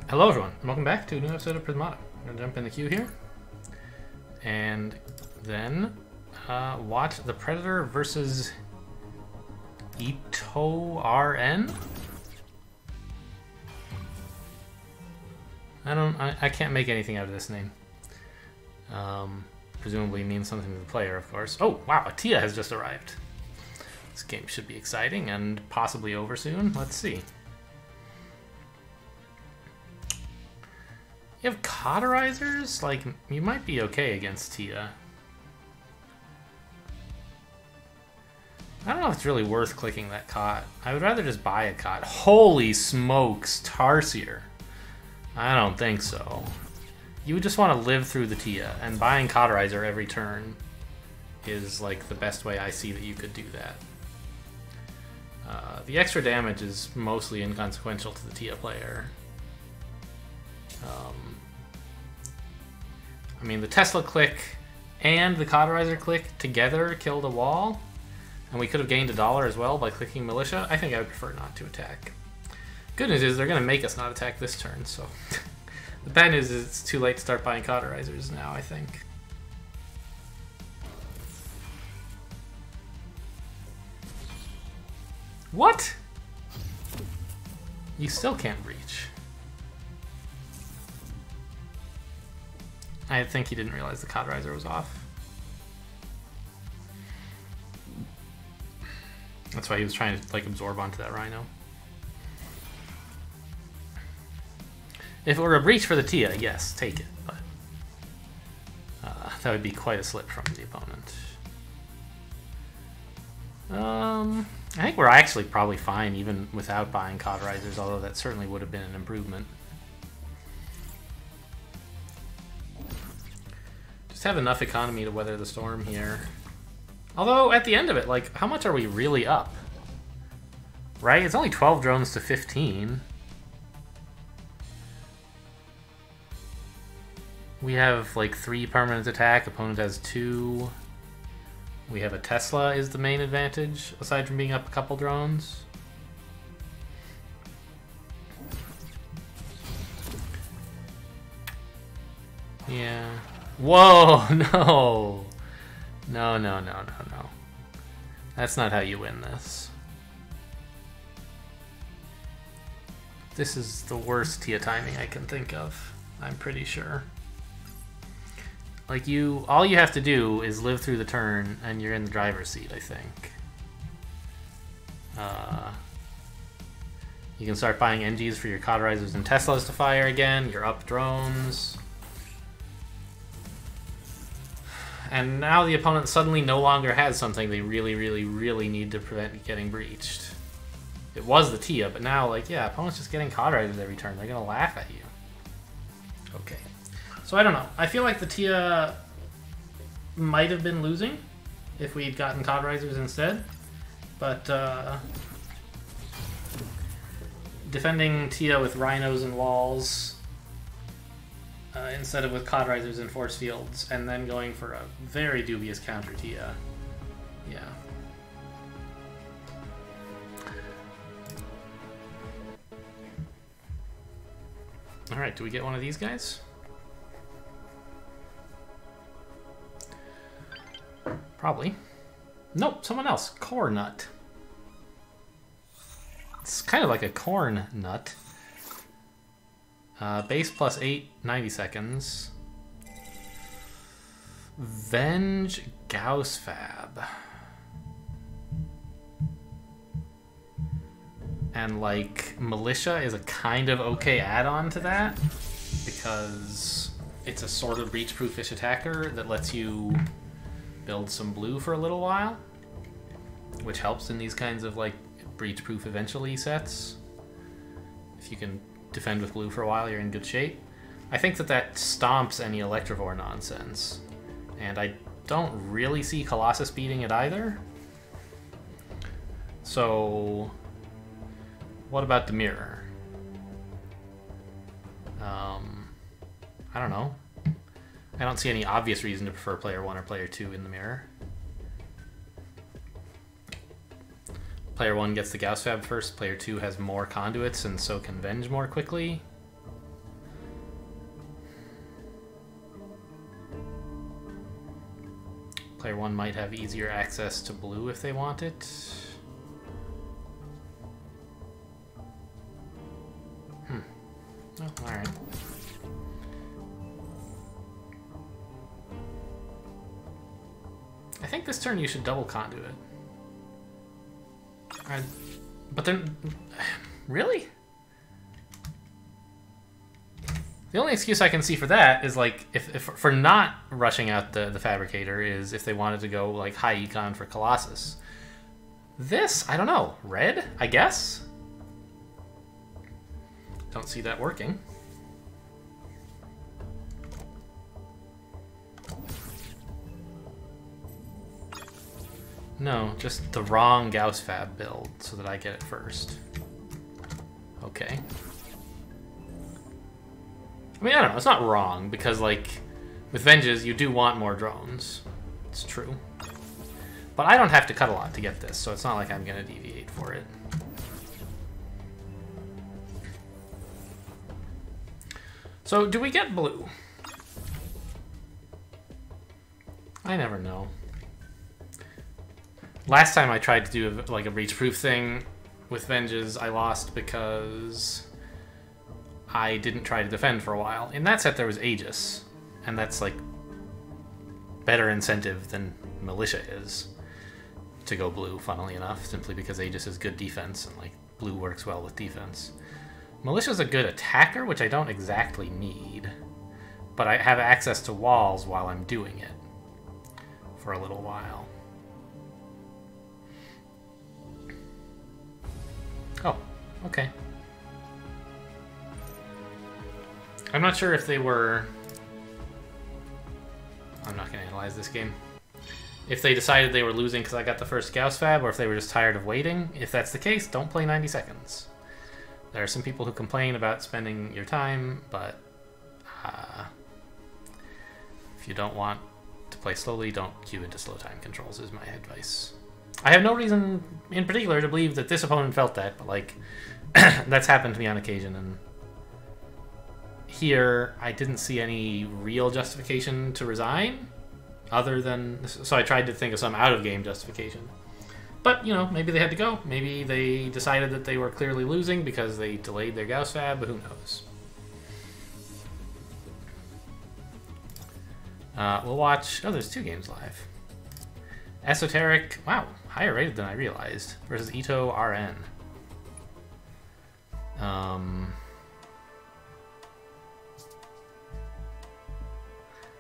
Hello everyone, and welcome back to a new episode of Prismata. I'm going to jump in the queue here, and then watch the Predator versus Ito-RN? I can't make anything out of this name. Presumably means something to the player, of course. Oh, wow, Atia has just arrived. This game should be exciting and possibly over soon. Let's see. You have cauterizers? Like, you might be okay against Tia. I don't know if it's really worth clicking that cot. I would rather just buy a cot. Holy smokes, Tarsier. I don't think so. You would just want to live through the Tia, and buying cauterizer every turn is like the best way I see that you could do that. The extra damage is mostly inconsequential to the Tia player. I mean, the Tesla click and the cauterizer click together killed a wall, and we could have gained $1 as well by clicking militia. I think I would prefer not to attack. Good news is they're going to make us not attack this turn, so... The bad news is it's too late to start buying cauterizers now, I think. What? You still can't breach. I think he didn't realize the cauterizer was off. That's why he was trying to like absorb onto that rhino. If it were a breach for the Tia, yes, take it, but that would be quite a slip from the opponent. I think we're actually probably fine even without buying cauterizers, although that certainly would have been an improvement. Just have enough economy to weather the storm here. Although, at the end of it, like, how much are we really up? Right? It's only 12 drones to 15. We have, like, 3 permanent attack. Opponent has 2. We have a Tesla is the main advantage, aside from being up a couple drones. Yeah. Whoa, no. No, no, no, no, no. That's not how you win this. This is the worst Tia timing I can think of, I'm pretty sure. Like, all you have to do is live through the turn, and you're in the driver's seat, I think. You can start buying NGs for your cauterizers and Teslas to fire again, you're up drones. And now the opponent suddenly no longer has something they really, really, really need to prevent getting breached. It was the Tia, but now, like, yeah, opponent's just getting cauterizers every turn. They're gonna laugh at you. Okay. So I don't know. I feel like the Tia might have been losing if we'd gotten cauterizers instead, but defending Tia with rhinos and walls instead of with cauterizers and force fields, and then going for a very dubious counter Tia. Yeah. Alright, do we get one of these guys? Probably. Nope, someone else. Corn nut. It's kind of like a corn nut. Base plus 8, 90 seconds. Venge Gauss Fab. And like, Militia is a kind of okay add-on to that, because it's a sort of breach-proof-ish attacker that lets you build some blue for a little while, which helps in these kinds of like breach-proof eventually sets. If you can defend with blue for a while, you're in good shape. I think that stomps any Electrovore nonsense, and I don't really see Colossus beating it either. So what about the mirror? I don't know. I don't see any obvious reason to prefer player 1 or player 2 in the mirror. Player 1 gets the Gauss Fab first, player 2 has more conduits and so can Venge more quickly. Player 1 might have easier access to blue if they want it. Oh, alright. I think this turn you should double conduit. But then... Really? The only excuse I can see for that is, like, if for not rushing out the Fabricator is if they wanted to go, like, high econ for Colossus. This, I don't know. Red, I guess? Don't see that working. No, just the wrong Gauss Fab build so that I get it first. Okay. I mean, I don't know. It's not wrong because, like, with Venges, you do want more drones. It's true. But I don't have to cut a lot to get this, so it's not like I'm going to deviate for it. So, do we get blue? I never know. Last time I tried to do like a reach-proof thing with Venges, I lost because I didn't try to defend for a while. In that set, there was Aegis, and that's like better incentive than Militia is to go blue, funnily enough, simply because Aegis is good defense, and like blue works well with defense. Militia's a good attacker, which I don't exactly need, but I have access to walls while I'm doing it for a little while. Oh, okay. I'm not sure if they were... I'm not going to analyze this game. If they decided they were losing because I got the first Gauss Fab, or if they were just tired of waiting. If that's the case, don't play 90 seconds. There are some people who complain about spending your time, but if you don't want to play slowly, don't queue into slow time controls is my advice. I have no reason in particular to believe that this opponent felt that, but like that's happened to me on occasion, and here I didn't see any real justification to resign other than, so I tried to think of some out-of-game justification. But, you know, maybe they had to go. Maybe they decided that they were clearly losing because they delayed their Gauss Fab, but who knows. We'll watch... Oh, there's 2 games live. Esoteric... Wow, higher rated than I realized. Versus Ito RN.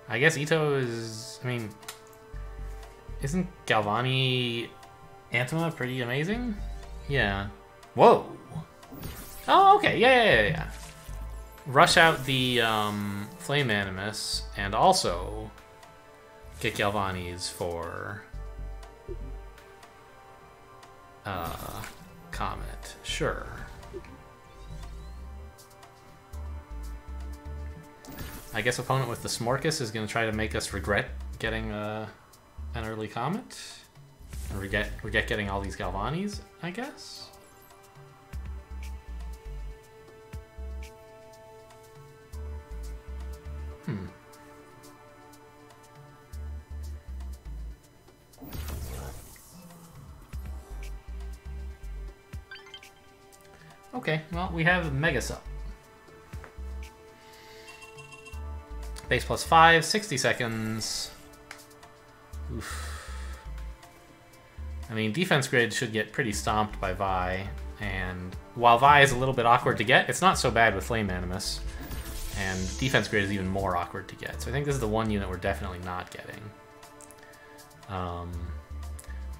I guess Ito is... I mean... Isn't Galvani... Antima pretty amazing? Yeah. Whoa! Oh, okay. Yeah. Rush out the Flame Animus and also get Galvani's for Comet. Sure. I guess opponent with the Smorkus is going to try to make us regret getting an early Comet. And regret getting all these Galvanis, I guess? Okay, well, we have Mega Sub. Base plus 5, 60 seconds. Oof. I mean, defense grid should get pretty stomped by Vi, and while Vi is a little bit awkward to get, it's not so bad with Flame Animus, and defense grid is even more awkward to get. So I think this is the one unit we're definitely not getting.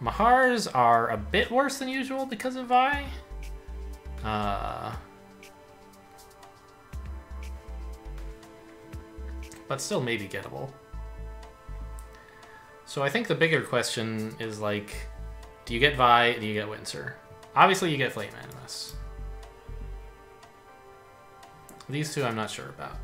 Mahars are a bit worse than usual because of Vi. But still maybe gettable. So I think the bigger question is, like, do you get Vi, do you get Windsor? Obviously you get Flame Animus. These two I'm not sure about.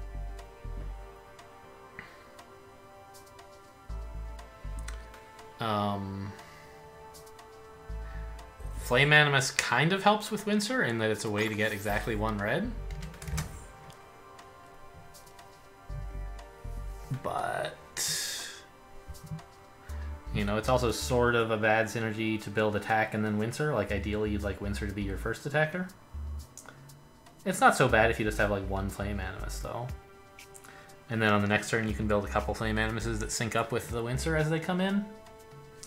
Flame Animus kind of helps with Windsor in that it's a way to get exactly 1 red. But You know, it's also sort of a bad synergy to build attack and then Windsor. Like, ideally, you'd like Windsor to be your first attacker. It's not so bad if you just have, like, one Flame Animus, though. And then on the next turn, you can build a couple Flame Animuses that sync up with the Windsor as they come in,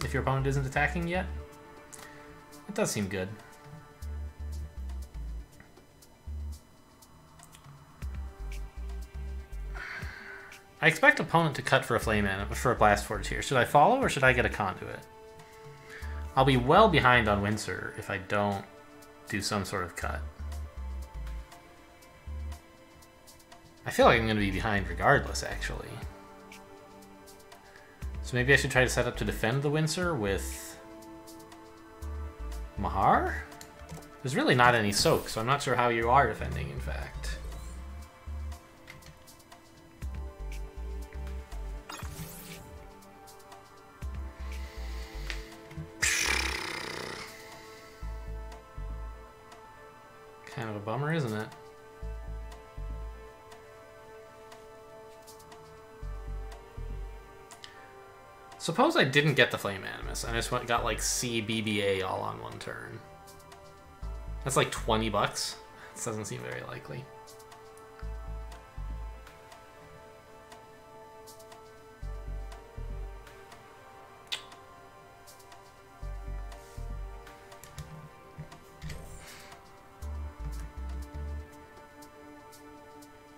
if your opponent isn't attacking yet. It does seem good. I expect opponent to cut for a Flame Animus, for a Blast Forge here. Should I follow or should I get a Conduit? I'll be well behind on Windsor if I don't do some sort of cut. I feel like I'm going to be behind regardless, actually. So maybe I should try to set up to defend the Windsor with Mahar? There's really not any soak, so I'm not sure how you are defending, in fact. Kind of a bummer, isn't it? Suppose I didn't get the Flame Animus, and I just got like CBBA all on one turn. That's like 20 bucks. This doesn't seem very likely.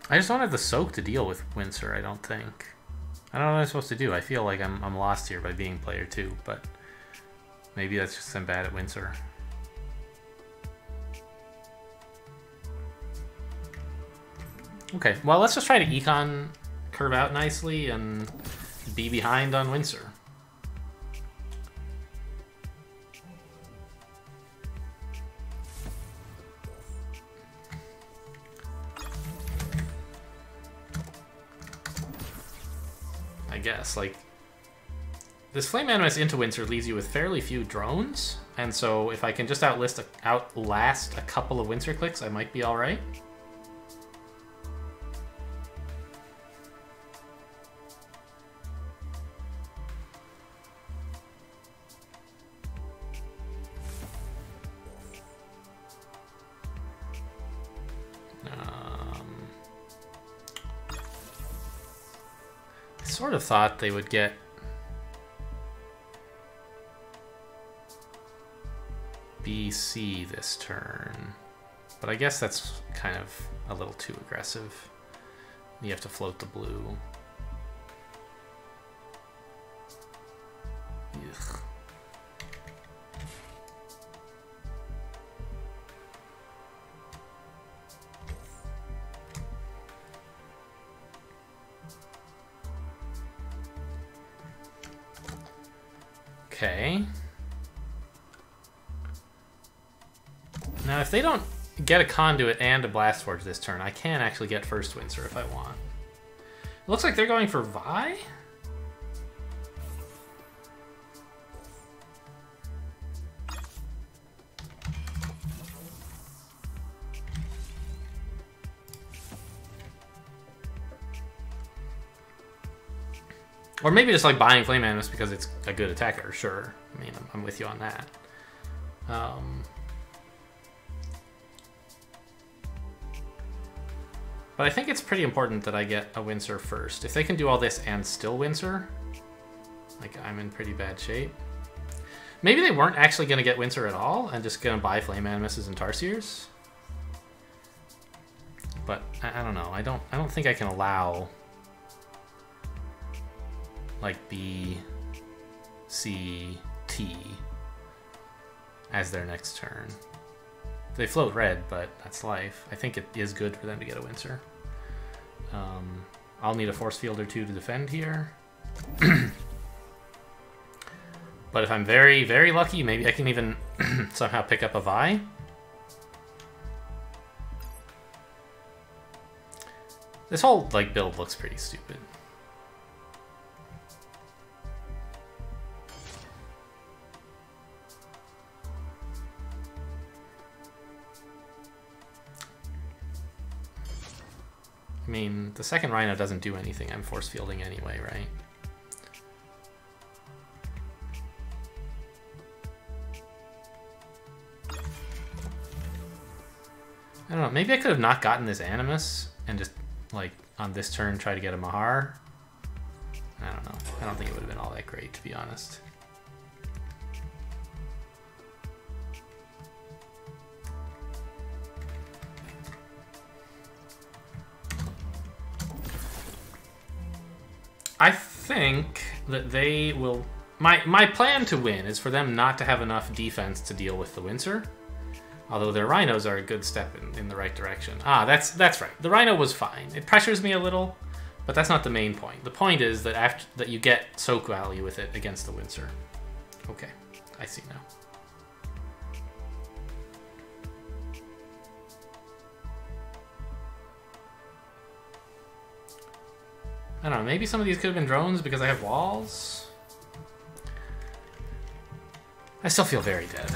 I just don't have the soak to deal with Windsor, I don't think. I don't know what I'm supposed to do. I feel like I'm lost here by being player 2, but maybe that's just I'm bad at Windsor. Okay, well, let's just try to econ curve out nicely and be behind on Windsor. I guess, like, this Flame Animus into Windsor leaves you with fairly few drones, and so if I can just outlast a couple of Windsor clicks, I might be alright. Sort of thought they would get BC this turn, but I guess that's kind of a little too aggressive. You have to float the blue. Ugh. Okay. Now, if they don't get a Conduit and a Blast Forge this turn, I can actually get first Windsor if I want. It looks like they're going for Vi? Or maybe just like buying Flame Animus because it's a good attacker, sure. I mean, I'm with you on that. But I think it's pretty important that I get a Windsor first. If they can do all this and still Windsor, like, I'm in pretty bad shape. Maybe they weren't actually going to get Windsor at all and just going to buy Flame Animuses and Tarsiers. But I don't know. I don't think I can allow like B, C, T as their next turn. They float red, but that's life. I think it is good for them to get a Windsor. I'll need a force field or two to defend here. But if I'm very, very lucky, maybe I can even somehow pick up a Vi. This whole like build looks pretty stupid. I mean, the second Rhino doesn't do anything. I'm force fielding anyway, right? don't know. Maybe I could have not gotten this Animus and just, like, on this turn try to get a Mahar. I don't know. I don't think it would have been all that great, to be honest. I think that they will... My plan to win is for them not to have enough defense to deal with the Windsor. Although their Rhinos are a good step in the right direction. Ah, that's right. The Rhino was fine. It pressures me a little, but that's not the main point. The point is that that you get soak value with it against the Windsor. Okay, I see now. I don't know, maybe some of these could have been drones because I have walls? I still feel very dead.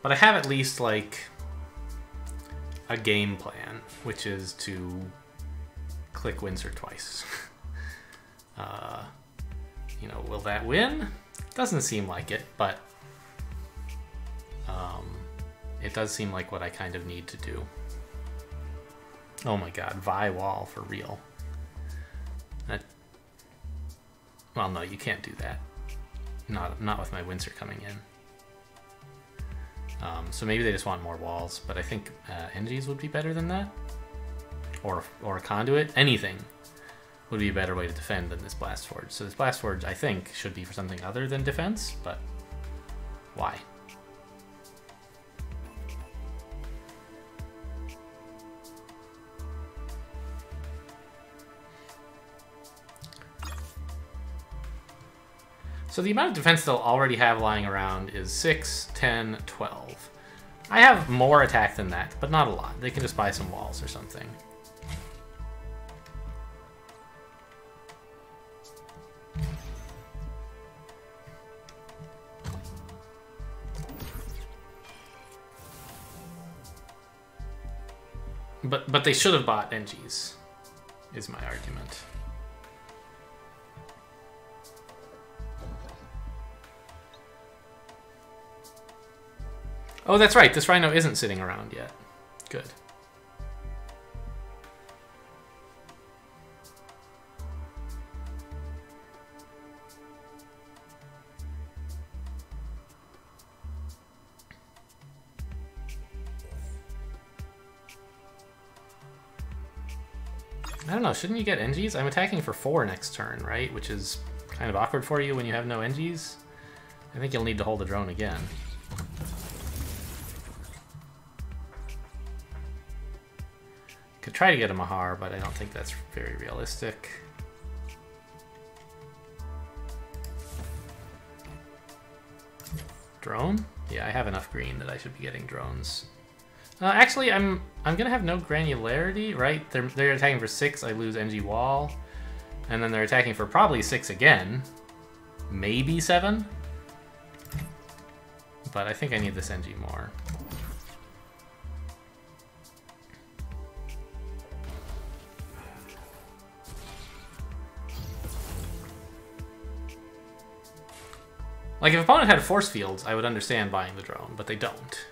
But I have at least, like, a game plan, which is to click Windsor twice. You know, will that win? Doesn't seem like it, but it does seem like what I kind of need to do. Oh my god, Vi wall for real. Well, no, you can't do that. Not with my Windsor coming in. So maybe they just want more walls, but I think NGs would be better than that. Or a conduit. Anything would be a better way to defend than this Blast Forge. So this Blast Forge, I think, should be for something other than defense, but why? So the amount of defense they'll already have lying around is 6, 10, 12. I have more attack than that, but not a lot. They can just buy some walls or something. But they should have bought NGs, is my argument. Oh, that's right. This Rhino isn't sitting around yet. Good. I don't know. Shouldn't you get NGs? I'm attacking for 4 next turn, right? Which is kind of awkward for you when you have no NGs. I think you'll need to hold the drone again. Could try to get a Mahar, but I don't think that's very realistic. Drone? Yeah, I have enough green that I should be getting drones. Actually, I'm gonna have no granularity, right? They're attacking for 6, I lose NG wall. And then they're attacking for probably 6 again. Maybe 7? But I think I need this NG more. Like, if opponent had force fields, I would understand buying the drone, but they don't.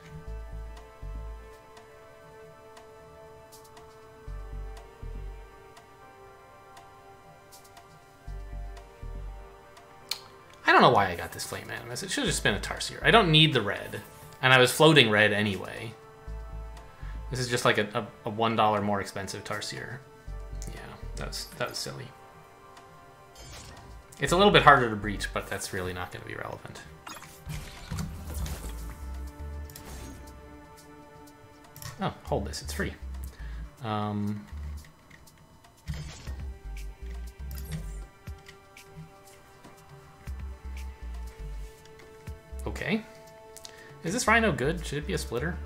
I don't know why I got this Flame Animus. It should have just been a Tarsier. I don't need the red, and I was floating red anyway. This is just like a $1 more expensive Tarsier. Yeah, that was silly. It's a little bit harder to breach, but that's really not going to be relevant. Oh, hold this. It's free. Okay. Is this Rhino good? Should it be a splitter?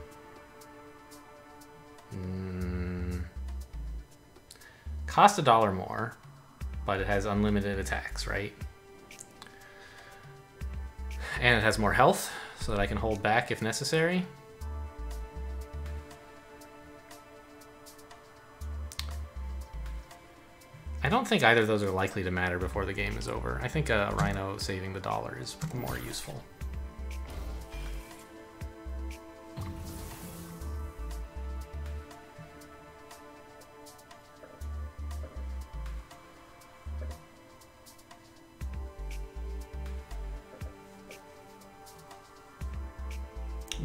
Cost $1 more, but it has unlimited attacks, right? And it has more health, so that I can hold back if necessary. I don't think either of those are likely to matter before the game is over. I think a Rhino saving the dollar is more useful.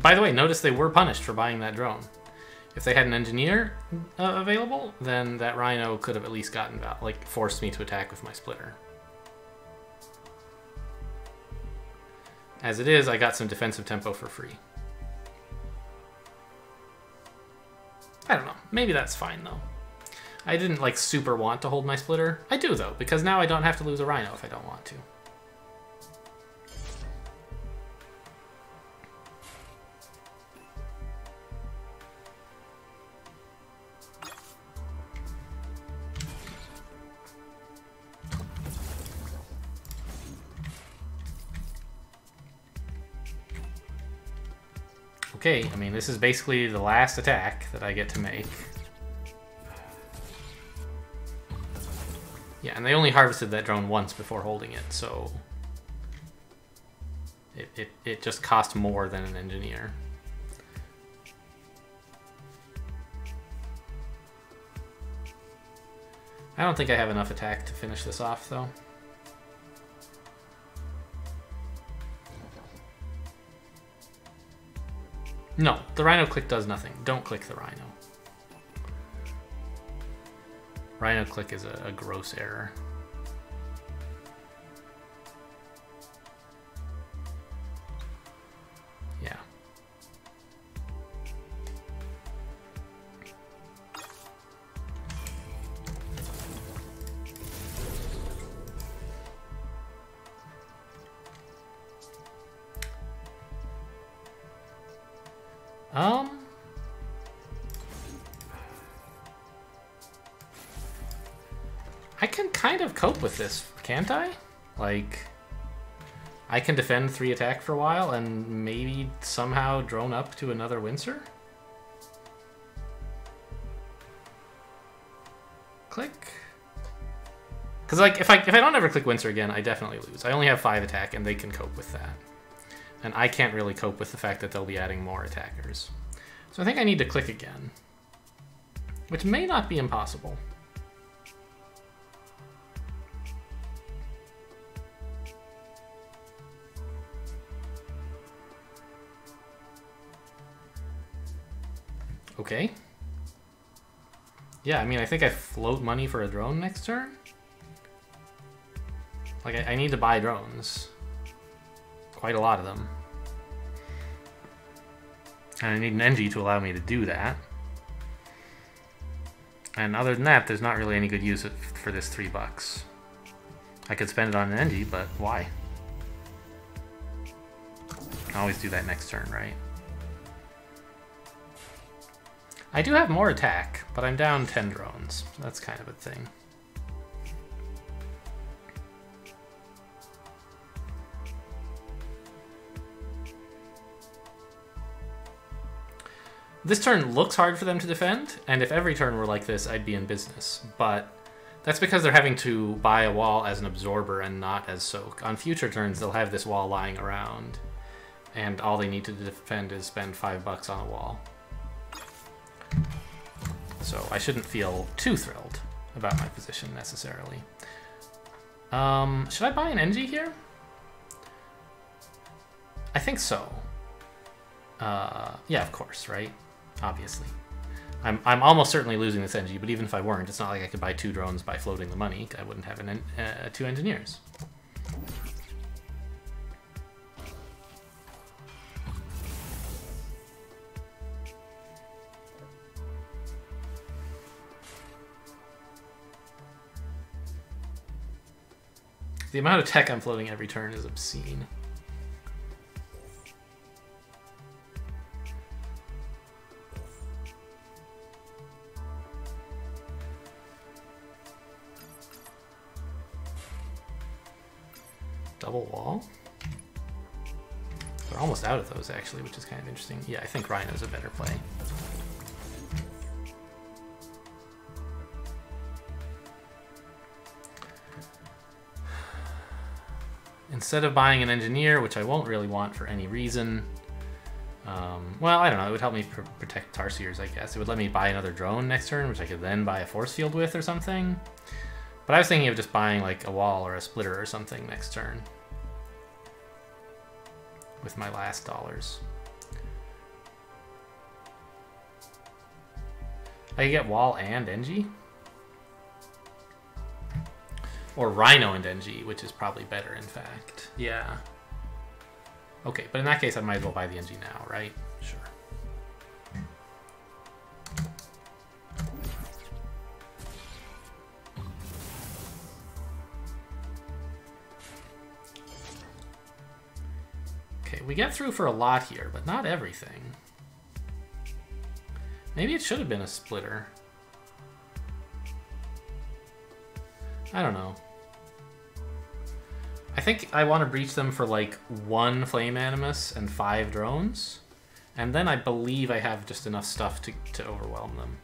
By the way, notice they were punished for buying that drone. If they had an engineer available, then that Rhino could have at least gotten, like, forced me to attack with my splitter. As it is, I got some defensive tempo for free. I don't know. Maybe that's fine, though. I didn't, like, super want to hold my splitter. I do, though, because now I don't have to lose a Rhino if I don't want to. Okay, I mean, this is basically the last attack that I get to make. Yeah, and they only harvested that drone once before holding it, so... It just cost more than an engineer. I don't think I have enough attack to finish this off, though. No, the Rhino click does nothing. Don't click the Rhino. Rhino click is a gross error. Yeah. I can kind of cope with this, can't I? Like, I can defend 3 attack for a while and maybe somehow drone up to another Windsor? Click. Because, like, if I don't ever click Windsor again, I definitely lose. I only have 5 attack and they can cope with that. And I can't really cope with the fact that they'll be adding more attackers. So I think I need to click again. Which may not be impossible. Okay. Yeah, I mean, I think I float money for a drone next turn. Like, I need to buy drones. Quite a lot of them. And I need an Engie to allow me to do that. And other than that, there's not really any good use for this $3. I could spend it on an Engie, but why? I always do that next turn, right? I do have more attack, but I'm down 10 drones. So that's kind of a thing. This turn looks hard for them to defend, and if every turn were like this, I'd be in business. But that's because they're having to buy a wall as an absorber and not as soak. On future turns, they'll have this wall lying around, and all they need to defend is spend $5 on a wall. So I shouldn't feel too thrilled about my position necessarily. Should I buy an Engie here? I think so. Yeah, of course, right? Obviously. I'm almost certainly losing this Engie, but even if I weren't, it's not like I could buy 2 drones by floating the money. I wouldn't have 2 engineers. The amount of tech I'm floating every turn is obscene. Double wall? We're almost out of those, actually, which is kind of interesting. Yeah, I think Rhino's a better play. Instead of buying an engineer, which I won't really want for any reason, well, I don't know, it would help me protect Tarsiers, I guess. It would let me buy another drone next turn, which I could then buy a force field with or something. But I was thinking of just buying like a wall or a splitter or something next turn with my last dollars. I could get wall and Engie. Or Rhino and Engie, which is probably better, in fact. Yeah. Okay, but in that case, I might as well buy the Engie now, right? Sure. Okay, we get through for a lot here, but not everything. Maybe it should have been a splitter. I don't know. I think I want to breach them for like 1 Flame Animus and 5 drones. And then I believe I have just enough stuff to overwhelm them.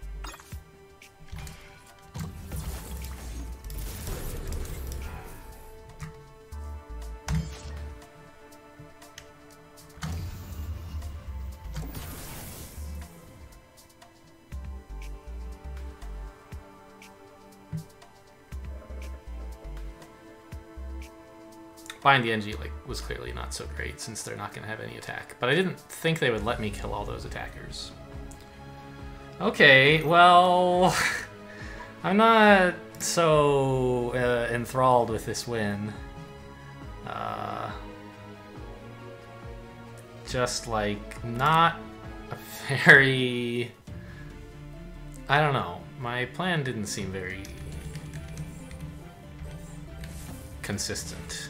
Buying the NG was clearly not so great since they're not going to have any attack. But I didn't think they would let me kill all those attackers. Okay, well, I'm not so enthralled with this win. Just like not a very... I don't know. My plan didn't seem very consistent.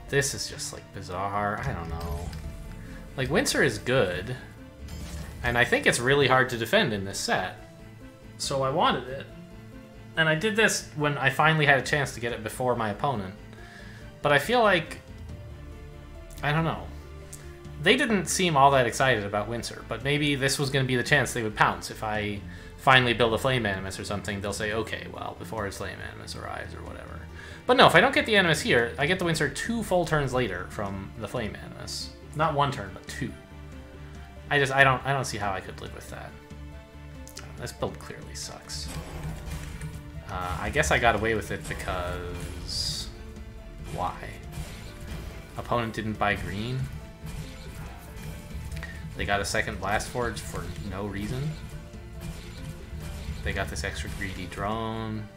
This is just like bizarre. I don't know. Like Windsor is good, and I think it's really hard to defend in this set. So I wanted it, and I did this when I finally had a chance to get it before my opponent. But I feel like I don't know. They didn't seem all that excited about Windsor, but maybe this was going to be the chance they would pounce if I finally build a Flame Animus or something. They'll say, okay, well, before his Flame Animus arrives or whatever. But no, if I don't get the Animus here, I get the Windsor 2 full turns later from the Flame Animus. Not 1 turn, but 2. I don't see how I could live with that. This build clearly sucks. I guess I got away with it because... why? Opponent didn't buy green. They got a second Blast Forge for no reason. They got this extra greedy drone.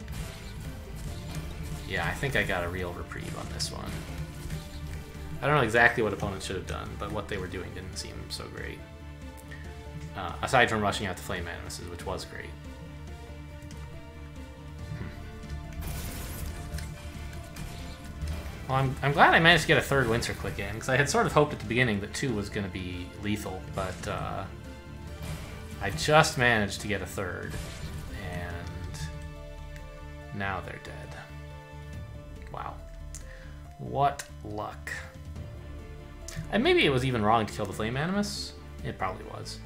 Yeah, I think I got a real reprieve on this one. I don't know exactly what opponents should have done, but what they were doing didn't seem so great. Aside from rushing out the Flame Animuses, which was great. Well, I'm glad I managed to get a 3rd Windsor click in, because I had sort of hoped at the beginning that 2 was going to be lethal, but I just managed to get a 3rd, and now they're dead. Wow. What luck. And maybe it was even wrong to kill the Flame Animus. It probably was.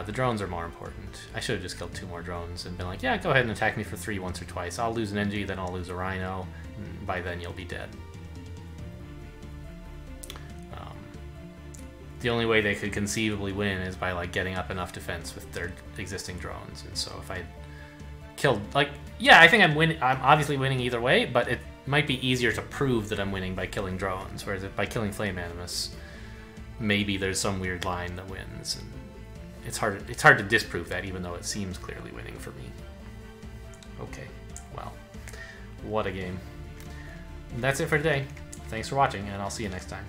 The drones are more important. I should have just killed 2 more drones and been like, yeah, go ahead and attack me for 3 once or twice. I'll lose an NG, then I'll lose a Rhino, and by then you'll be dead. The only way they could conceivably win is by like getting up enough defense with their existing drones. And so if I killed, like, yeah, I think I'm winning. I'm obviously winning either way, but it might be easier to prove that I'm winning by killing drones. Whereas if by killing Flame Animus, maybe there's some weird line that wins, and it's hard to disprove that, even though it seems clearly winning for me. Okay, well, what a game. That's it for today. Thanks for watching, and I'll see you next time.